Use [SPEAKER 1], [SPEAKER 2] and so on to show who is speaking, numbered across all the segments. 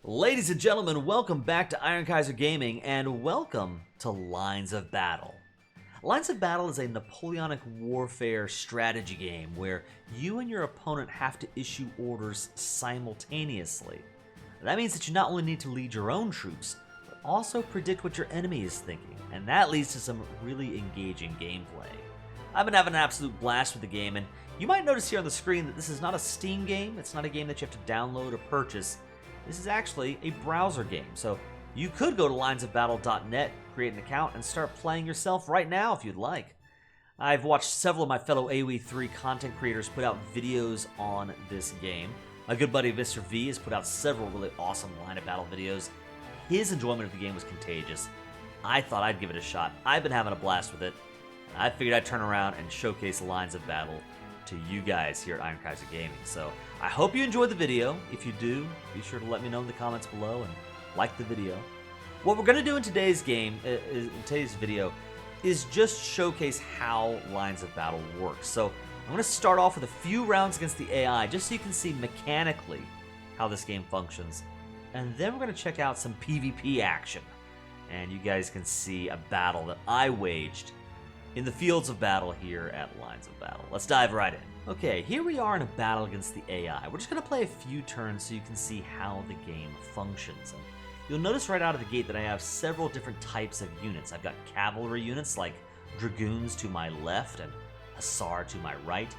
[SPEAKER 1] Ladies and gentlemen, welcome back to Iron Kaiser Gaming, and welcome to Lines of Battle. Lines of Battle is a Napoleonic warfare strategy game where you and your opponent have to issue orders simultaneously. That means that you not only need to lead your own troops, but also predict what your enemy is thinking, and that leads to some really engaging gameplay. I've been having an absolute blast with the game, and you might notice here on the screen that this is not a Steam game. It's not a game that you have to download or purchase. This is actually a browser game, so you could go to linesofbattle.net, create an account, and start playing yourself right now if you'd like. I've watched several of my fellow AoE 3 content creators put out videos on this game. My good buddy Mr. V has put out several really awesome Line of Battle videos. His enjoyment of the game was contagious. I thought I'd give it a shot. I've been having a blast with it. I figured I'd turn around and showcase Lines of Battle to you guys here at Iron Kaiser Gaming. So I hope you enjoyed the video. If you do, be sure to let me know in the comments below and like the video. What we're going to do in today's video is just showcase how Lines of Battle works. So I'm going to start off with a few rounds against the AI just so you can see mechanically how this game functions. And then we're going to check out some PvP action. And you guys can see a battle that I waged in the fields of battle here at Lines of Battle. Let's dive right in. Okay, here we are in a battle against the AI. We're just going to play a few turns so you can see how the game functions. And you'll notice right out of the gate that I have several different types of units. I've got cavalry units like dragoons to my left and hussar to my right.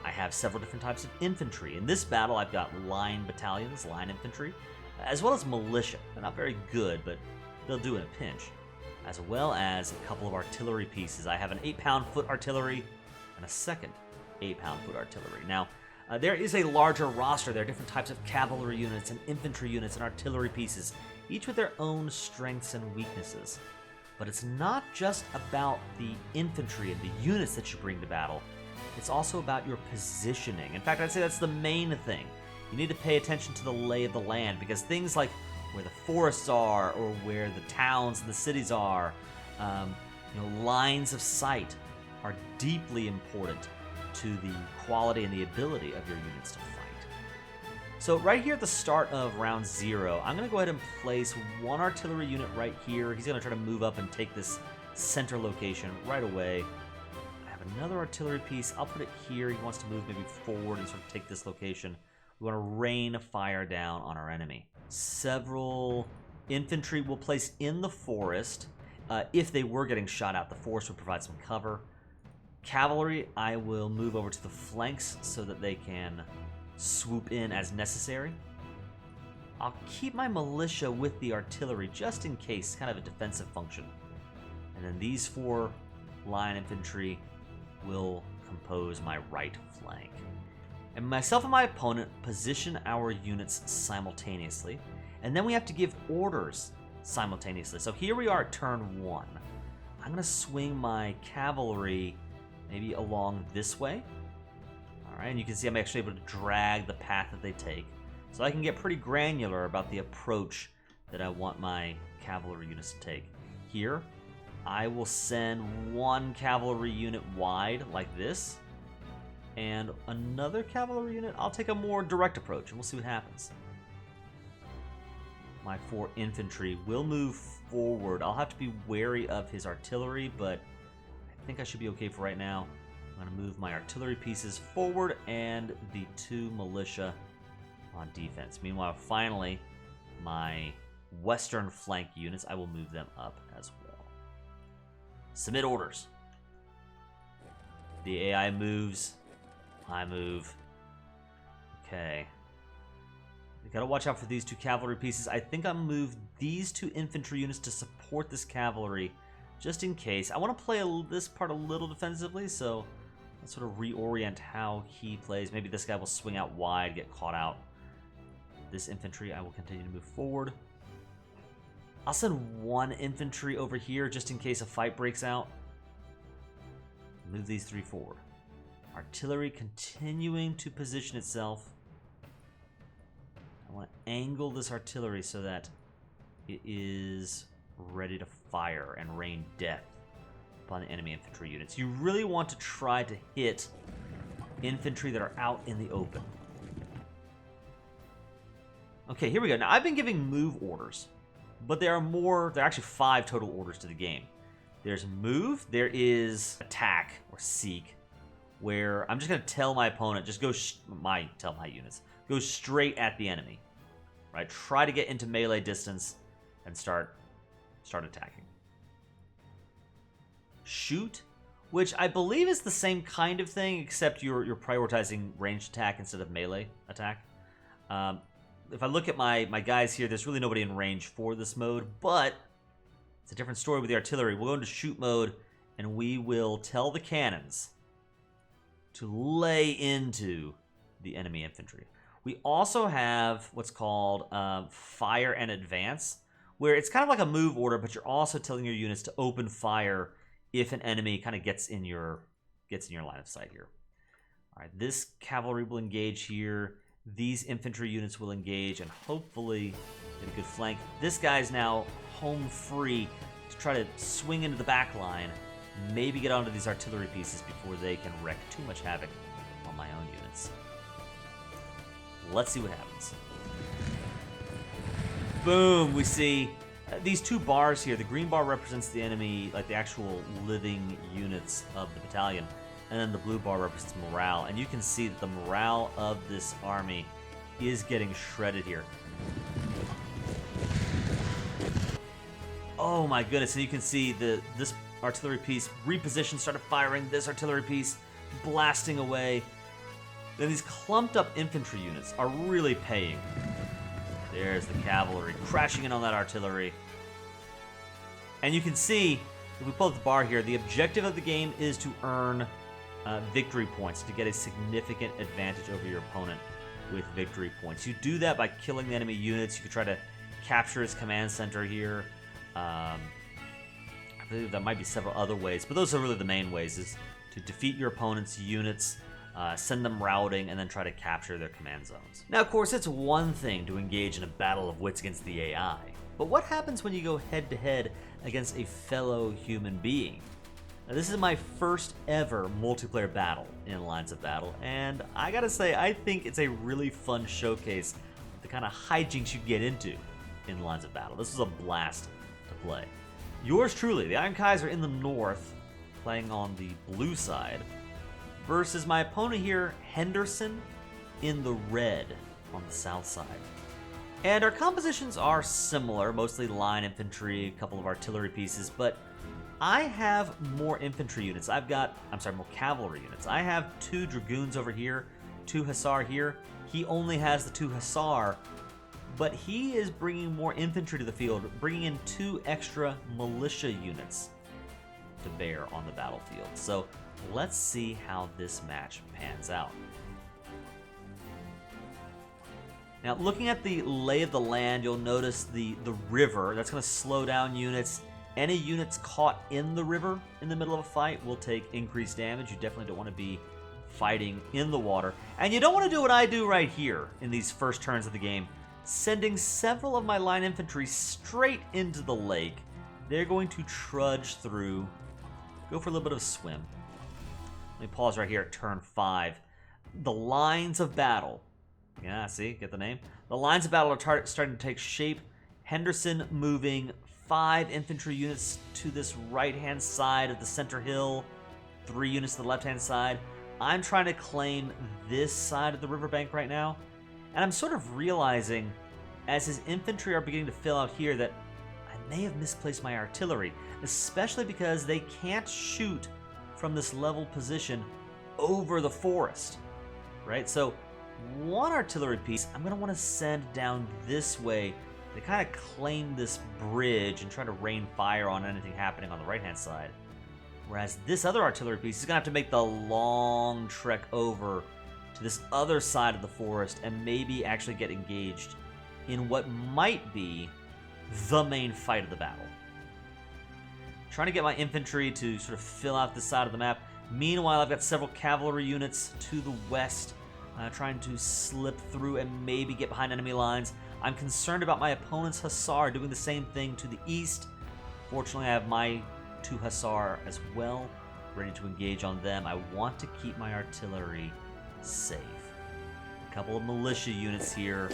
[SPEAKER 1] I have several different types of infantry. In this battle, I've got line battalions, line infantry, as well as militia. They're not very good, but they'll do in a pinch. As well as a couple of artillery pieces. I have an 8-pound foot artillery and a second 8-pound foot artillery. Now, there is a larger roster. There are different types of cavalry units and infantry units and artillery pieces, each with their own strengths and weaknesses. But it's not just about the infantry and the units that you bring to battle. It's also about your positioning. In fact, I'd say that's the main thing. You need to pay attention to the lay of the land, because things like where the forests are, or where the towns and the cities are, lines of sight are deeply important to the quality and the ability of your units to fight. So right here at the start of round 0, I'm going to go ahead and place one artillery unit right here. He's going to try to move up and take this center location right away. I have another artillery piece. I'll put it here. He wants to move maybe forward and sort of take this location. We want to rain fire down on our enemy. Several infantry will place in the forest. If they were getting shot out, the forest would provide some cover. Cavalry, I will move over to the flanks so that they can swoop in as necessary. I'll keep my militia with the artillery just in case, kind of a defensive function. And then these 4 line infantry will compose my right flank. And myself and my opponent position our units simultaneously, and then we have to give orders simultaneously. So here we are at turn 1. I'm going to swing my cavalry maybe along this way. Alright, and you can see I'm actually able to drag the path that they take. So I can get pretty granular about the approach that I want my cavalry units to take. Here, I will send one cavalry unit wide like this, and another cavalry unit, I'll take a more direct approach, and we'll see what happens. My 4 infantry will move forward. I'll have to be wary of his artillery, but I think I should be okay for right now. I'm going to move my artillery pieces forward and the 2 militia on defense. Meanwhile, finally, my western flank units, I will move them up as well. Submit orders. The AI moves. I move. Okay. We gotta watch out for these 2 cavalry pieces. I think I'll move these 2 infantry units to support this cavalry, just in case. I want to play this part a little defensively, so let's sort of reorient how he plays. Maybe this guy will swing out wide, get caught out. This infantry, I will continue to move forward. I'll send 1 infantry over here just in case a fight breaks out. Move these 3 forward. Artillery continuing to position itself. I want to angle this artillery so that it is ready to fire and rain death upon the enemy infantry units. You really want to try to hit infantry that are out in the open. Okay, here we go. Now, I've been giving move orders, but there are actually 5 total orders to the game. There's move, there is attack, or seek, where I'm just going to tell my opponent, just tell my units, go straight at the enemy, right? Try to get into melee distance and start attacking. Shoot, which I believe is the same kind of thing, except you're prioritizing ranged attack instead of melee attack. If I look at my guys here, there's really nobody in range for this mode, but it's a different story with the artillery. We'll go into shoot mode, and we will tell the cannons to lay into the enemy infantry. We also have what's called fire and advance, where it's kind of like a move order, but you're also telling your units to open fire if an enemy kind of gets in your line of sight here. All right, this cavalry will engage here. These infantry units will engage and hopefully get a good flank. This guy's now home free to try to swing into the back line, maybe get onto these artillery pieces before they can wreak too much havoc on my own units. Let's see what happens. Boom, we see these 2 bars here. The green bar represents the enemy, like the actual living units of the battalion, and then the blue bar represents morale. And you can see that the morale of this army is getting shredded here. Oh my goodness, and you can see this artillery piece repositioned, started firing, this artillery piece blasting away. Then these clumped up infantry units are really paying. There's the cavalry crashing in on that artillery. And you can see, if we pull up the bar here, the objective of the game is to earn victory points, to get a significant advantage over your opponent with victory points. You do that by killing the enemy units. You can try to capture his command center here. I believe there might be several other ways, but those are really the main ways, is to defeat your opponent's units, send them routing, and then try to capture their command zones. Now, of course, it's one thing to engage in a battle of wits against the AI, but what happens when you go head-to-head against a fellow human being? Now, this is my first ever multiplayer battle in Lines of Battle, and I gotta say, I think it's a really fun showcase of the kind of hijinks you get into in Lines of Battle. This was a blast to play. Yours truly, the Iron Kaiser in the north, playing on the blue side, versus my opponent here, Henderson, in the red on the south side. And our compositions are similar, mostly line infantry, a couple of artillery pieces, but I have more infantry units. More cavalry units. I have 2 dragoons over here, 2 hussar here. He only has the 2 hussar, but he is bringing more infantry to the field, bringing in 2 extra militia units to bear on the battlefield. So let's see how this match pans out. Now, looking at the lay of the land, you'll notice the river. That's going to slow down units. Any units caught in the river in the middle of a fight will take increased damage. You definitely don't want to be fighting in the water. And you don't want to do what I do right here in these first turns of the game, sending several of my line infantry straight into the lake. They're going to trudge through, go for a little bit of a swim. Let me pause right here at turn 5. The lines of battle. Yeah, see, get the name? The lines of battle are starting to take shape. Henderson moving 5 infantry units to this right-hand side of the center hill, 3 units to the left-hand side. I'm trying to claim this side of the riverbank right now, and I'm sort of realizing, as his infantry are beginning to fill out here, that I may have misplaced my artillery, especially because they can't shoot from this level position over the forest, right? So one artillery piece I'm going to want to send down this way to kind of claim this bridge and try to rain fire on anything happening on the right-hand side. Whereas this other artillery piece is going to have to make the long trek over to this other side of the forest and maybe actually get engaged in what might be the main fight of the battle. Trying to get my infantry to sort of fill out this side of the map. Meanwhile, I've got several cavalry units to the west, trying to slip through and maybe get behind enemy lines. I'm concerned about my opponent's hussar doing the same thing to the east. Fortunately, I have my 2 hussar as well, ready to engage on them. I want to keep my artillery safe. A couple of militia units here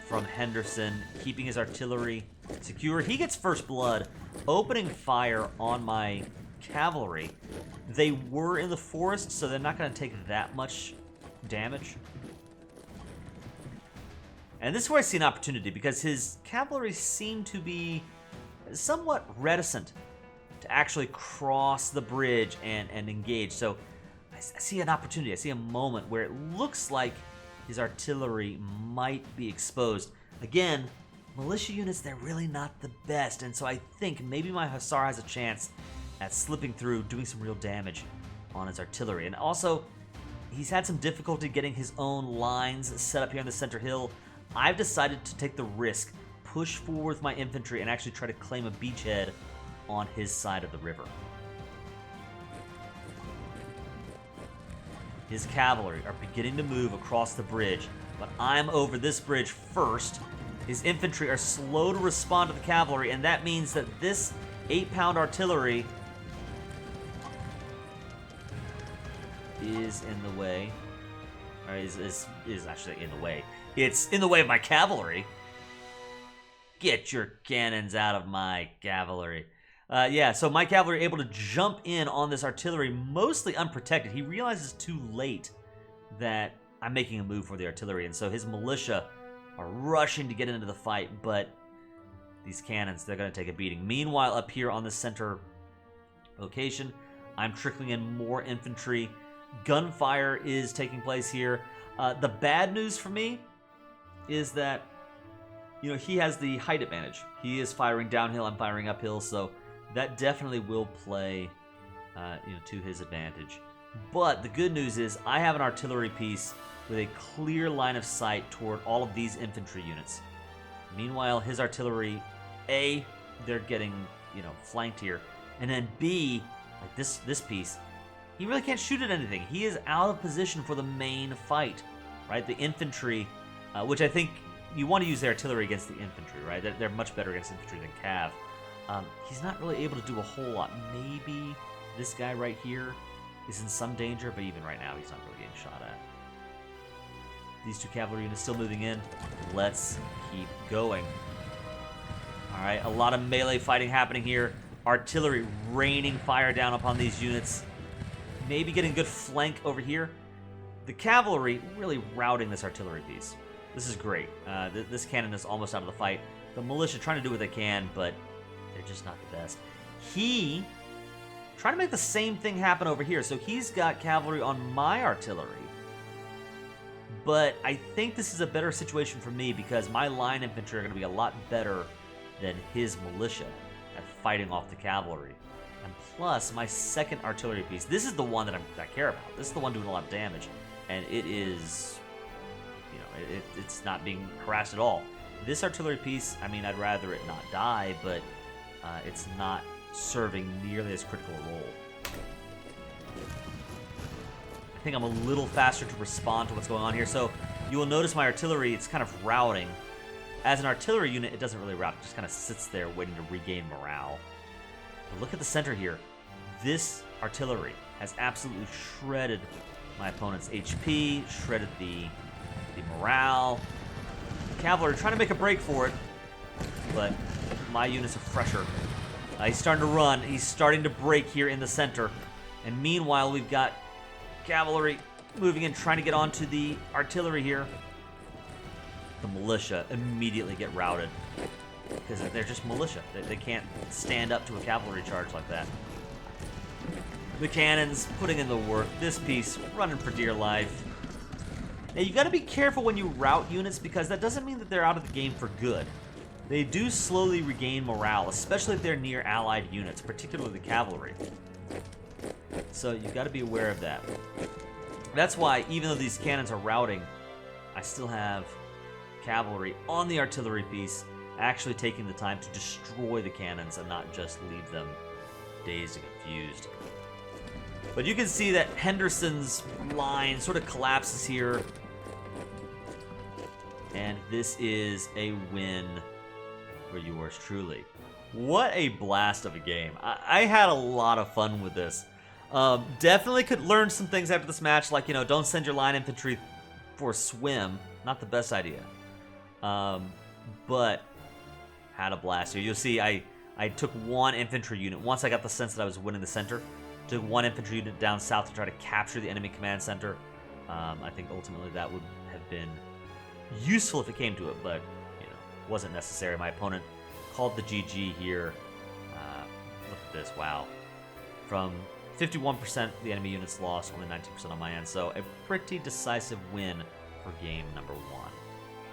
[SPEAKER 1] from Henderson, keeping his artillery secure. He gets first blood, opening fire on my cavalry. They were in the forest, so they're not going to take that much damage. And this is where I see an opportunity, because his cavalry seem to be somewhat reticent to actually cross the bridge and engage. So I see an opportunity. I see a moment where it looks like his artillery might be exposed. Again, militia units, they're really not the best, and so I think maybe my Hussar has a chance at slipping through, doing some real damage on his artillery. And also, he's had some difficulty getting his own lines set up here on the center hill. I've decided to take the risk, push forward with my infantry, and actually try to claim a beachhead on his side of the river. His cavalry are beginning to move across the bridge, but I'm over this bridge first. His infantry are slow to respond to the cavalry, and that means that this 8-pound artillery is in the way. Or is actually in the way. It's in the way of my cavalry. Get your cannons out of my cavalry. Yeah, so my cavalry are able to jump in on this artillery, mostly unprotected. He realizes too late that I'm making a move for the artillery, and so his militia are rushing to get into the fight, but these cannons, they're going to take a beating. Meanwhile, up here on the center location, I'm trickling in more infantry. Gunfire is taking place here. The bad news for me is that, you know, he has the height advantage. He is firing downhill, I'm firing uphill, so that definitely will play, to his advantage. But the good news is I have an artillery piece with a clear line of sight toward all of these infantry units. Meanwhile, his artillery, A, they're getting, flanked here, and then B, like this piece, he really can't shoot at anything. He is out of position for the main fight, right? The infantry, which I think you want to use the artillery against the infantry, right? They're much better against infantry than cav. He's not really able to do a whole lot. Maybe this guy right here is in some danger, but even right now, he's not really getting shot at. These two cavalry units still moving in. Let's keep going. All right, a lot of melee fighting happening here. Artillery raining fire down upon these units. Maybe getting a good flank over here. The cavalry really routing this artillery piece. This is great. This cannon is almost out of the fight. The militia trying to do what they can, but they're just not the best. He trying to make the same thing happen over here. So he's got cavalry on my artillery. But I think this is a better situation for me because my line infantry are going to be a lot better than his militia at fighting off the cavalry. And plus, my second artillery piece, this is the one that I care about. This is the one doing a lot of damage. And it is, it's not being harassed at all. This artillery piece, I mean, I'd rather it not die, but it's not serving nearly as critical a role. I think I'm a little faster to respond to what's going on here. So you will notice my artillery, it's kind of routing. As an artillery unit, it doesn't really rout. It just kind of sits there waiting to regain morale. But look at the center here. This artillery has absolutely shredded my opponent's HP, shredded the morale. The cavalry trying to make a break for it, but my units are fresher. He's starting to run. He's starting to break here in the center. And meanwhile, we've got cavalry moving in, trying to get onto the artillery here. The militia immediately get routed because they're just militia. They can't stand up to a cavalry charge like that. The cannons putting in the work. This piece running for dear life. Now you got to be careful when you rout units because that doesn't mean that they're out of the game for good. They do slowly regain morale, especially if they're near allied units, particularly the cavalry. So you've got to be aware of that. That's why, even though these cannons are routing, I still have cavalry on the artillery piece, actually taking the time to destroy the cannons and not just leave them dazed and confused. But you can see that Henderson's line sort of collapses here. And this is a win for yours truly. What a blast of a game. I had a lot of fun with this. Definitely could learn some things after this match, like, don't send your line infantry for a swim. Not the best idea. But had a blast here. You'll see I took one infantry unit. Once I got the sense that I was winning the center, took one infantry unit down south to try to capture the enemy command center. I think ultimately that would have been useful if it came to it, but wasn't necessary. My opponent called the GG here. Look at this, wow. From 51% the enemy units lost, only 19% on my end, so a pretty decisive win for game number 1.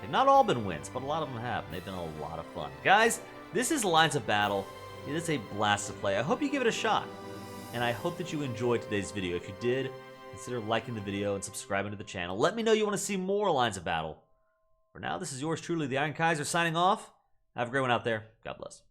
[SPEAKER 1] They've not all been wins, but a lot of them have, and they've been a lot of fun. Guys, this is Lines of Battle. It is a blast to play. I hope you give it a shot, and I hope that you enjoyed today's video. If you did, consider liking the video and subscribing to the channel. Let me know you want to see more Lines of Battle. For now, this is yours truly, the Iron Kaiser, signing off. Have a great one out there. God bless.